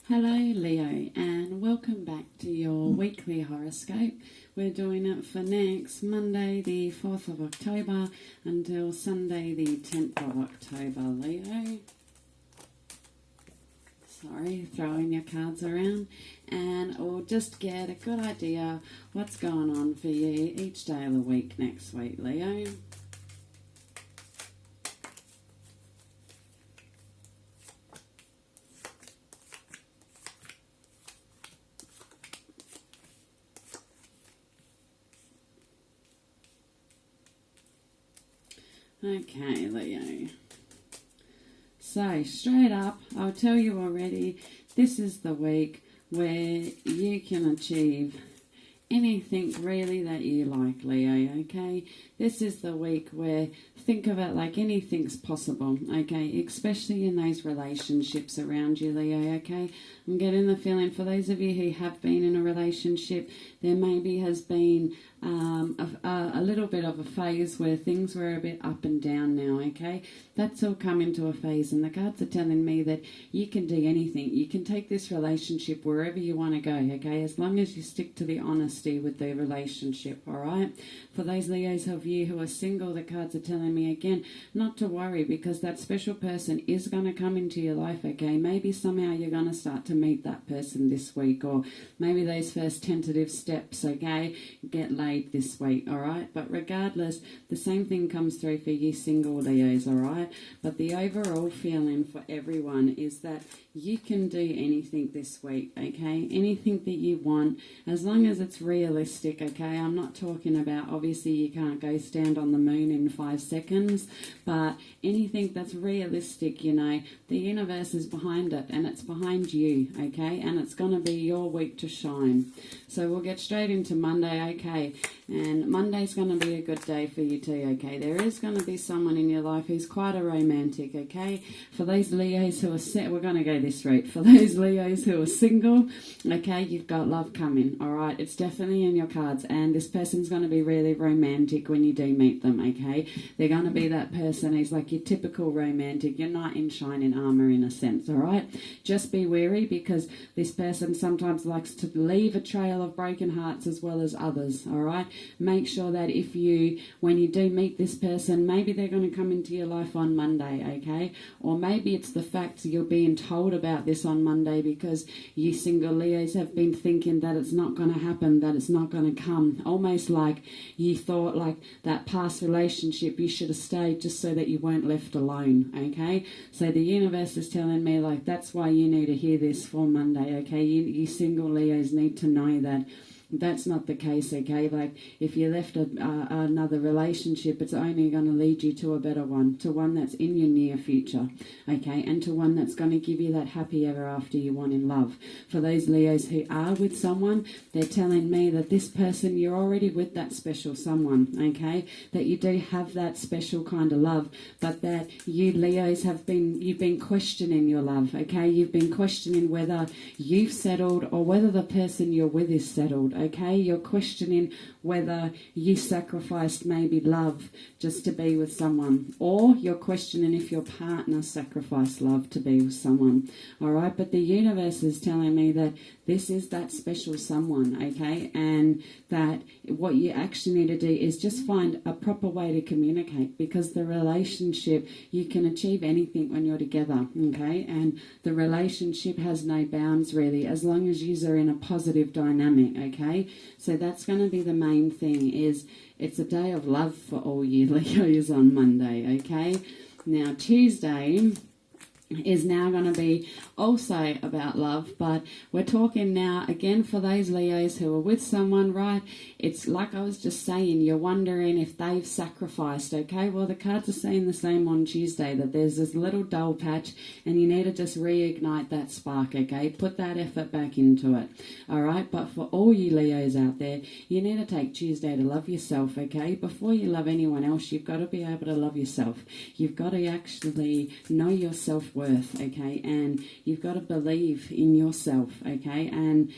Hello Leo, and welcome back to your weekly horoscope. We're doing it for next Monday the 4th of October until Sunday the 10th of October, Leo. Sorry, throwing your cards around, and we'll just get a good idea what's going on for you each day of the week next week, Leo. Okay, Leo. So, straight up, I'll tell you already, this is the week where you can achieve anything really that you like, Leo, okay? This is the week where think of it like anything's possible, okay? Especially in those relationships around you, Leo, okay? I'm getting the feeling for those of you who have been in a relationship, there maybe has been a little bit of a phase where things were a bit up and down now, okay? That's all come into a phase, and the cards are telling me that you can do anything. You can take this relationship wherever you want to go, okay? As long as you stick to the honesty with the relationship, all right? For those Leos of you who are single, the cards are telling me again not to worry, because that special person is going to come into your life, okay? Maybe somehow you're going to start to meet that person this week, or maybe those first tentative steps, okay, get laid this week, all right? But regardless, the same thing comes through for you single Leos, all right? But the overall feeling for everyone is that you can do anything this week, okay? Anything that you want, as long as it's realistic, okay? I'm not talking about, obviously you can't go stand on the moon in 5 seconds, but anything that's realistic, you know, the universe is behind it, and it's behind you, okay? And it's going to be your week to shine. So we'll get straight into Monday, okay? And Monday's going to be a good day for you too, okay? There is going to be someone in your life who's quite a romantic, okay? For those Leos who are we're going to go this route. For those Leos who are single, okay, you've got love coming, all right? It's definitely in your cards, and this person's going to be really romantic when you do meet them, okay? They're going to be that person who's like your typical romantic, your knight in shining armour in a sense, all right? Just be wary, because this person sometimes likes to leave a trail of broken hearts as well as others, all right? Make sure that when you do meet this person, maybe they're going to come into your life on Monday, okay? Or maybe it's the fact you're being told about this on Monday because you single Leos have been thinking that it's not going to happen, that it's not going to come. Almost like you thought like that past relationship, you should have stayed just so that you weren't left alone, okay? So the universe is telling me like that's why you need to hear this for Monday, okay? You single Leos need to know that that's not the case, okay? Like, if you left another relationship, it's only going to lead you to a better one, to one that's in your near future, okay? And to one that's going to give you that happy ever after you want in love. For those Leos who are with someone, they're telling me that this person, you're already with that special someone, okay? That you do have that special kind of love, but that you Leos you've been questioning your love, okay? You've been questioning whether you've settled or whether the person you're with is settled, okay? You're questioning whether you sacrificed maybe love just to be with someone, or you're questioning if your partner sacrificed love to be with someone, all right? But the universe is telling me that this is that special someone, okay? And that what you actually need to do is just find a proper way to communicate, because the relationship, you can achieve anything when you're together, okay? And the relationship has no bounds really, as long as you are in a positive dynamic, okay? So that's going to be the main thing, is it's a day of love for all you Leos on Monday, okay? Now Tuesday is now going to be also about love, but we're talking now again for those Leos who are with someone, right? It's like I was just saying, you're wondering if they've sacrificed, okay? Well, the cards are saying the same on Tuesday, that there's this little dull patch and you need to just reignite that spark, okay? Put that effort back into it, all right? But for all you Leos out there, you need to take Tuesday to love yourself, okay? Before you love anyone else, you've got to be able to love yourself. You've got to actually know yourself self-worth, okay? And you've got to believe in yourself, okay? And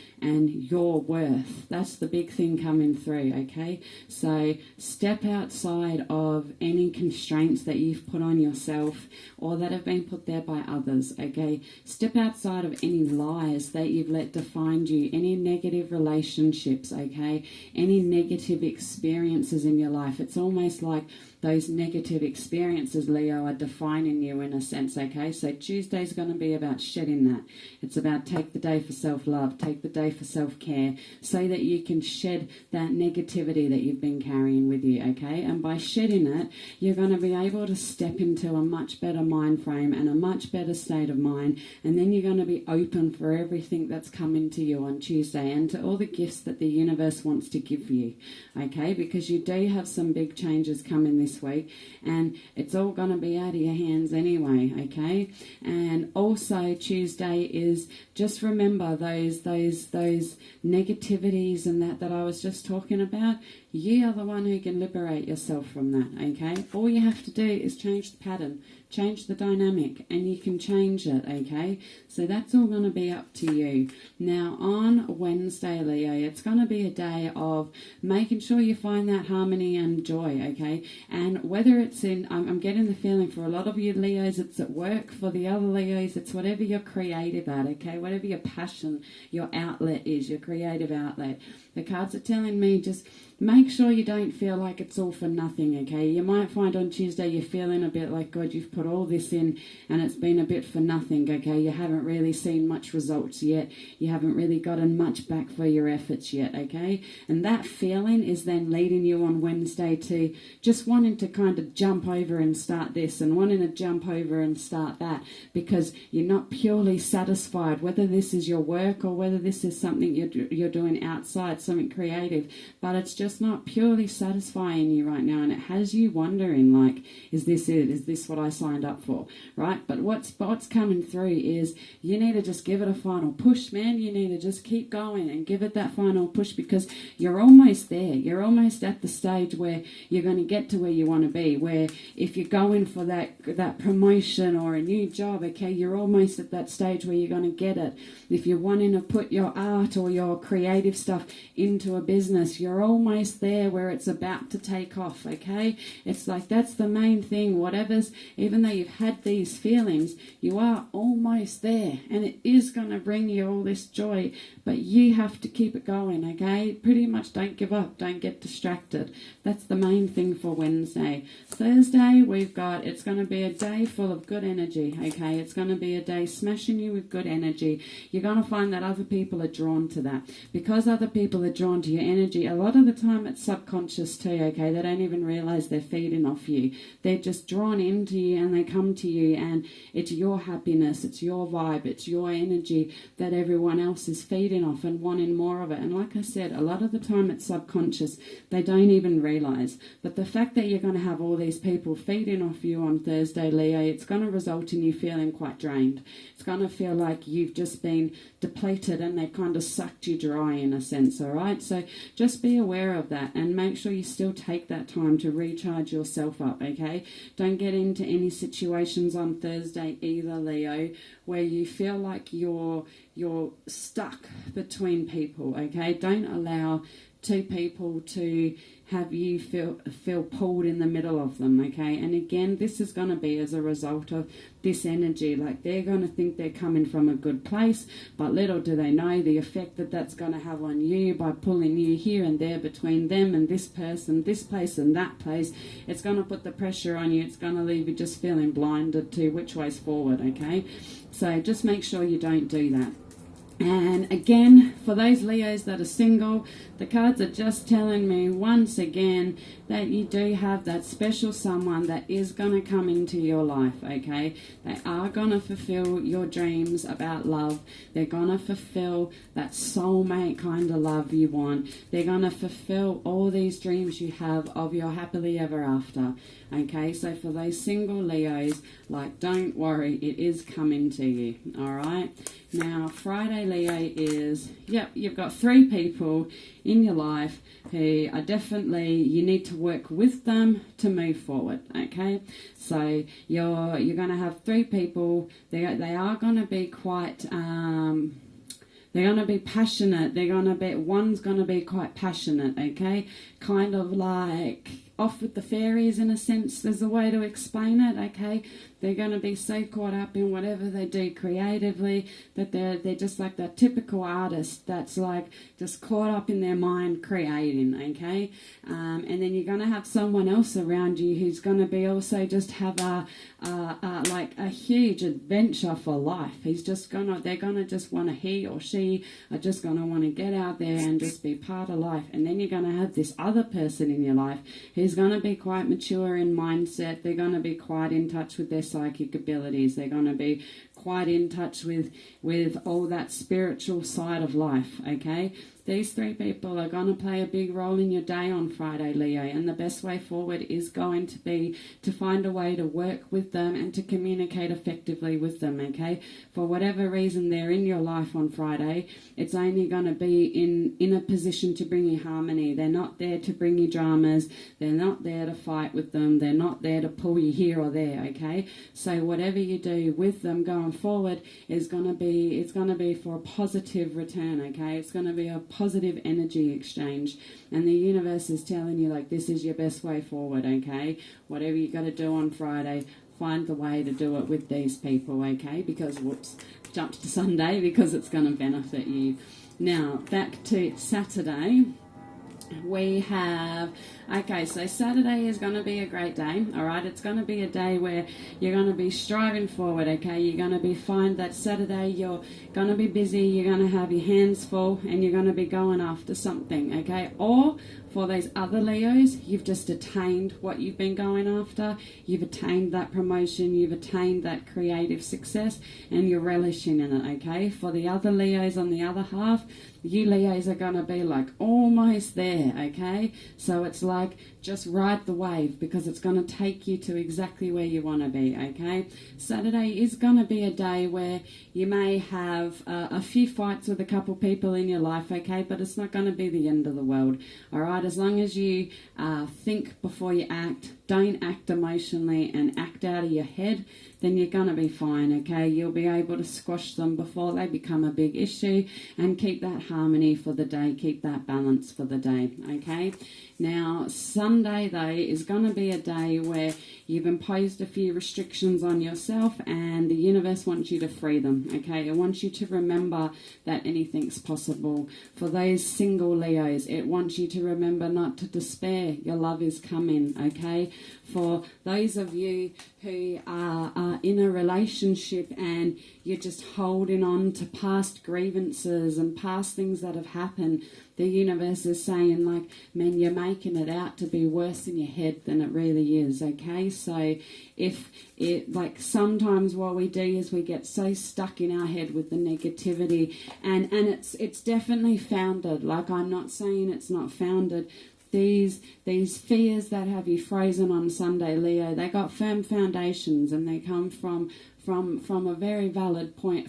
your worth. That's the big thing coming through, okay? So step outside of any constraints that you've put on yourself or that have been put there by others, okay? Step outside of any lies that you've let define you, any negative relationships, okay? Any negative experiences in your life. It's almost like those negative experiences, Leo, are defining you in a sense, okay? So Tuesday's going to be about shedding that. It's about take the day for self-love, take the day for self-care, so that you can shed that negativity that you've been carrying with you, okay? And by shedding it, you're going to be able to step into a much better mind frame and a much better state of mind, and then you're going to be open for everything that's coming to you on Tuesday and to all the gifts that the universe wants to give you, okay? Because you do have some big changes coming this week, and it's all going to be out of your hands anyway, okay? And also Tuesday is, just remember those negativities and that I was just talking about. You are the one who can liberate yourself from that, okay? All you have to do is change the pattern, change the dynamic, and you can change it, okay? So that's all going to be up to you. Now, on Wednesday, Leo, it's going to be a day of making sure you find that harmony and joy, okay? And whether it's in, I'm getting the feeling for a lot of you Leos, it's at work. For the other Leos, it's whatever you're creative at, okay? Whatever your passion, your outlet is, your creative outlet. The cards are telling me just make sure you don't feel like it's all for nothing, okay? You might find on Tuesday you're feeling a bit like, God, you've put all this in and it's been a bit for nothing, okay? You haven't really seen much results yet. You haven't really gotten much back for your efforts yet, okay? And that feeling is then leading you on Wednesday to just wanting to kind of jump over and start this and wanting to jump over and start that, because you're not purely satisfied, whether this is your work or whether this is something you're doing outside, something creative, but it's just not purely satisfying you right now, and it has you wondering, like, is this it? Is this what I signed up for? Right? But what's coming through is you need to just give it a final push, man. You need to just keep going and give it that final push, because you're almost there. You're almost at the stage where you're going to get to where you want to be, where if you're going for that promotion or a new job, okay, you're almost at that stage where you're going to get it. If you're wanting to put your art or your creative stuff into a business, you're almost there where it's about to take off, okay? It's like that's the main thing. Whatever's, even though you've had these feelings, you are almost there, and it is going to bring you all this joy, but you have to keep it going, okay? Pretty much don't give up, don't get distracted. That's the main thing for Wednesday. Thursday, we've got, it's going to be a day full of good energy, okay? It's going to be a day smashing you with good energy. You're going to find that other people are drawn to that. Because other people are drawn to your energy, a lot of the time it's subconscious too, okay? They don't even realize they're feeding off you. They're just drawn into you and they come to you, and it's your happiness, it's your vibe, it's your energy that everyone else is feeding off and wanting more of it. And like I said, a lot of the time it's subconscious. They don't even realize. But the fact that you're going to have all these people feeding off you on Thursday, Leo, it's going to result in you feeling quite drained. It's going to feel like you've just been depleted and they kind of sucked you dry in a sense, all right? So just be aware of that and make sure you still take that time to recharge yourself up, okay? Don't get into any situations on Thursday either, Leo, where you feel like you're stuck between people, okay? Don't allow two people to have you feel pulled in the middle of them, okay? And again, this is going to be as a result of this energy. Like, they're going to think they're coming from a good place, but little do they know the effect that that's going to have on you by pulling you here and there between them and this person, this place and that place. It's going to put the pressure on you. It's going to leave you just feeling blinded to which way's forward, okay? So just make sure you don't do that. And again, for those Leos that are single, the cards are just telling me once again that you do have that special someone that is going to come into your life, okay? They are going to fulfill your dreams about love. They're going to fulfill that soulmate kind of love you want. They're going to fulfill all these dreams you have of your happily ever after, okay? So for those single Leos, like, don't worry, it is coming to you, all right? Now, Friday, Leo, is, yep, you've got 3 people in your life who are definitely, you need to work with them to move forward, okay? So you're going to have 3 people. They are going to be quite... they're going to be passionate. One's going to be quite passionate, okay? Kind of like off with the fairies in a sense, there's a way to explain it, okay? They're going to be so caught up in whatever they do creatively that they're just like that typical artist that's like just caught up in their mind creating, okay? And then you're going to have someone else around you who's going to be also just have like a huge adventure for life. They're going to just want to, he or she are just going to want to get out there and just be part of life. And then you're going to have this other person in your life who's going to be quite mature in mindset. They're going to be quite in touch with their psychic abilities. They're going to be quite in touch with all that spiritual side of life, okay? These 3 people are going to play a big role in your day on Friday, Leo, and the best way forward is going to be to find a way to work with them and to communicate effectively with them, okay? For whatever reason they're in your life on Friday, it's only going to be in a position to bring you harmony. They're not there to bring you dramas. They're not there to fight with them. They're not there to pull you here or there, okay? So whatever you do with them going forward is going to be for a positive return, okay? It's going to be a positive energy exchange, and the universe is telling you like this is your best way forward, okay? Whatever you got to do on Friday, find the way to do it with these people, okay? Because jumped to Sunday, because it's going to benefit you. Now back to Saturday. We have, okay, so Saturday is going to be a great day, all right? It's going to be a day where you're going to be striving forward, okay? You're going to find that Saturday you're going to be busy, you're going to have your hands full, and you're going to be going after something, okay? Or for those other Leos, you've just attained what you've been going after. You've attained that promotion, you've attained that creative success, and you're relishing in it, okay? For the other Leos on the other half, you Leos are going to be like almost there, okay? So it's like just ride the wave, because it's going to take you to exactly where you want to be, okay? Saturday is going to be a day where you may have a few fights with a couple people in your life, okay? But it's not going to be the end of the world, all right? As long as you think before you act, don't act emotionally and act out of your head, then you're going to be fine, okay? You'll be able to squash them before they become a big issue and keep that harmony for the day, keep that balance for the day, okay? Now, Sunday, though, is going to be a day where you've imposed a few restrictions on yourself and the universe wants you to free them, okay? It wants you to remember that anything's possible. For those single Leos, it wants you to remember not to despair. Your love is coming, okay? For those of you who are in a relationship and you're just holding on to past grievances and past things that have happened, the universe is saying, like, man, you're making it out to be worse in your head than it really is, okay? So if it, like, sometimes what we do is we get so stuck in our head with the negativity, and it's definitely founded. Like, I'm not saying it's not founded. These fears that have you frozen on Sunday, Leo, they got firm foundations, and they come from a very valid point,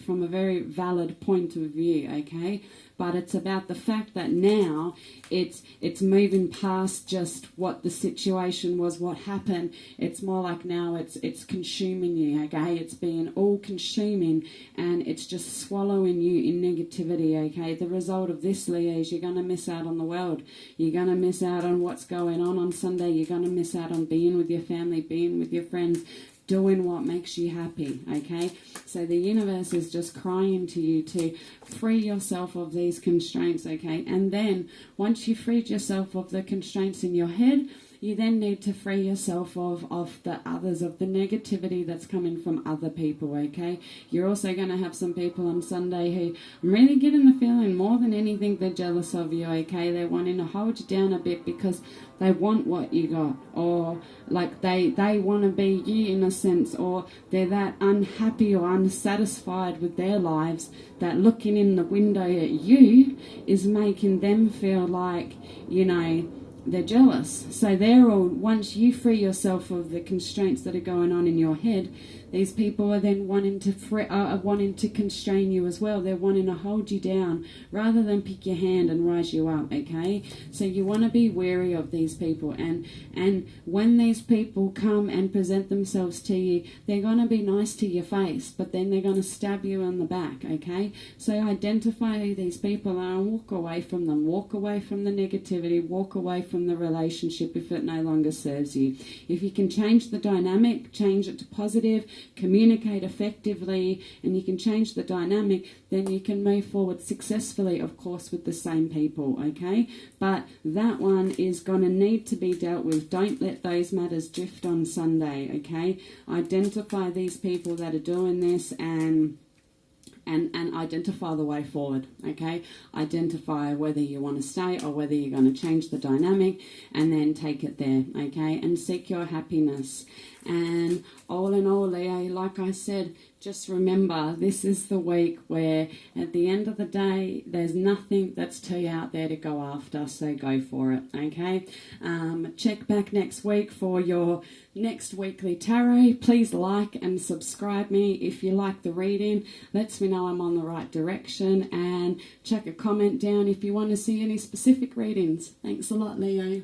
of view, okay? But it's about the fact that now it's moving past just what the situation was, what happened. It's more like now it's consuming you, okay? It's being all consuming, and it's just swallowing you in negativity, okay? The result of this, Leo, is you're going to miss out on the world. You're going to miss out on what's going on Sunday. You're going to miss out on being with your family, being with your friends, doing what makes you happy, okay? So the universe is just crying to you to free yourself of these constraints, okay? And then once you freed yourself of the constraints in your head, you then need to free yourself of the others, of the negativity that's coming from other people, okay? You're also going to have some people on Sunday who, I'm really getting the feeling more than anything they're jealous of you, okay? They're wanting to hold you down a bit because they want what you got, or like they want to be you in a sense, or they're that unhappy or unsatisfied with their lives that looking in the window at you is making them feel like, you know, they're jealous. So they're all, once you free yourself of the constraints that are going on in your head, These people are then wanting to constrain you as well. They're wanting to hold you down rather than pick your hand and rise you up, okay? So you want to be wary of these people, and when these people come and present themselves to you, they're going to be nice to your face, but then they're going to stab you in the back, okay? So identify who these people are and walk away from them. Walk away from the negativity. Walk away from the relationship if it no longer serves you. If you can change the dynamic, change it to positive, communicate effectively, and you can change the dynamic, then you can move forward successfully, of course, with the same people, okay? But that one is going to need to be dealt with. Don't let those matters drift on Sunday, okay? Identify these people that are doing this and identify the way forward, okay? Identify whether you want to stay or whether you're going to change the dynamic, and then take it there, okay? And seek your happiness. And all in all, Leo, like I said, just remember, this is the week where at the end of the day, there's nothing that's too out there to go after, so go for it, okay? Check back next week for your next weekly tarot. Please like and subscribe me if you like the reading. Lets me know I'm on the right direction, and check a comment down if you want to see any specific readings. Thanks a lot, Leo.